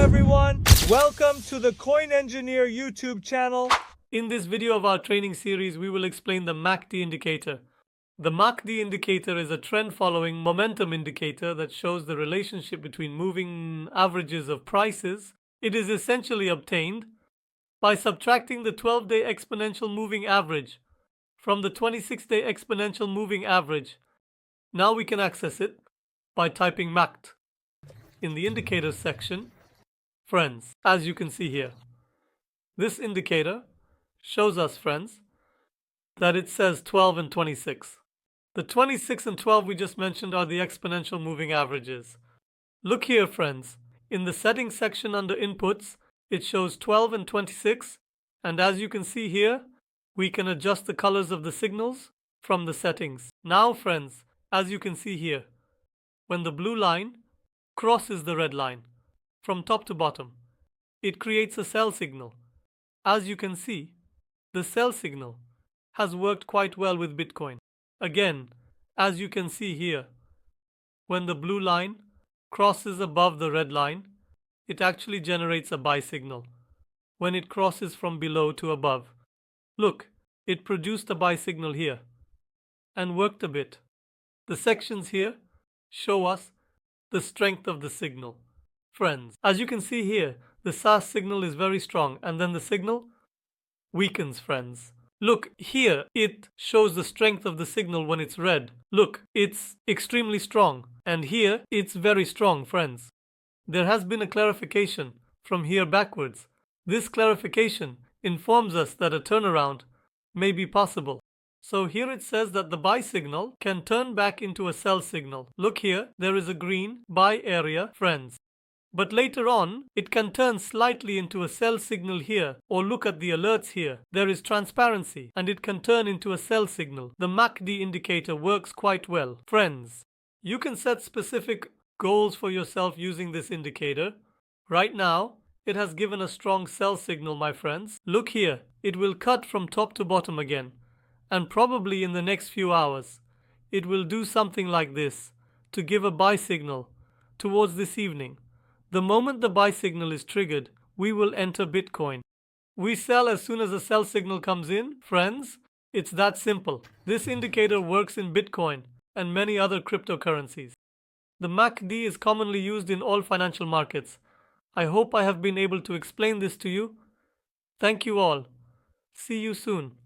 everyone, welcome to the Coin Engineer YouTube channel. In this video of our training series, we will explain the MACD indicator. The MACD indicator is a trend-following momentum indicator that shows the relationship between moving averages of prices. It is essentially obtained by subtracting the 12-day exponential moving average from the 26-day exponential moving average. Now we can access it by typing MACD in the indicators section. Friends, as you can see here, this indicator shows us, friends, that it says 12 and 26. The 26 and 12 we just mentioned are the exponential moving averages. Look here, friends. In the settings section under inputs, it shows 12 and 26. And as you can see here, we can adjust the colors of the signals from the settings. Now, friends, as you can see here, when the blue line crosses the red line from top to bottom, it creates a sell signal. As you can see, the sell signal has worked quite well with Bitcoin. Again, as you can see here, when the blue line crosses above the red line, it actually generates a buy signal. When it crosses from below to above, look, it produced a buy signal here and worked a bit. The sections here show us the strength of the signal. Friends, as you can see here, the SAS signal is very strong and then the signal weakens, friends. Look, here it shows the strength of the signal when it's red. Look, it's extremely strong. And here it's very strong, friends. There has been a clarification from here backwards. This clarification informs us that a turnaround may be possible. So here it says that the buy signal can turn back into a sell signal. Look here, there is a green buy area, friends. But later on, it can turn slightly into a sell signal here, or look at the alerts here. There is transparency, and it can turn into a sell signal. The MACD indicator works quite well. Friends, you can set specific goals for yourself using this indicator. Right now, it has given a strong sell signal, my friends. Look here, it will cut from top to bottom again. And probably in the next few hours, it will do something like this to give a buy signal towards this evening. The moment the buy signal is triggered, we will enter Bitcoin. We sell as soon as a sell signal comes in, friends. It's that simple. This indicator works in Bitcoin and many other cryptocurrencies. The MACD is commonly used in all financial markets. I hope I have been able to explain this to you. Thank you all. See you soon.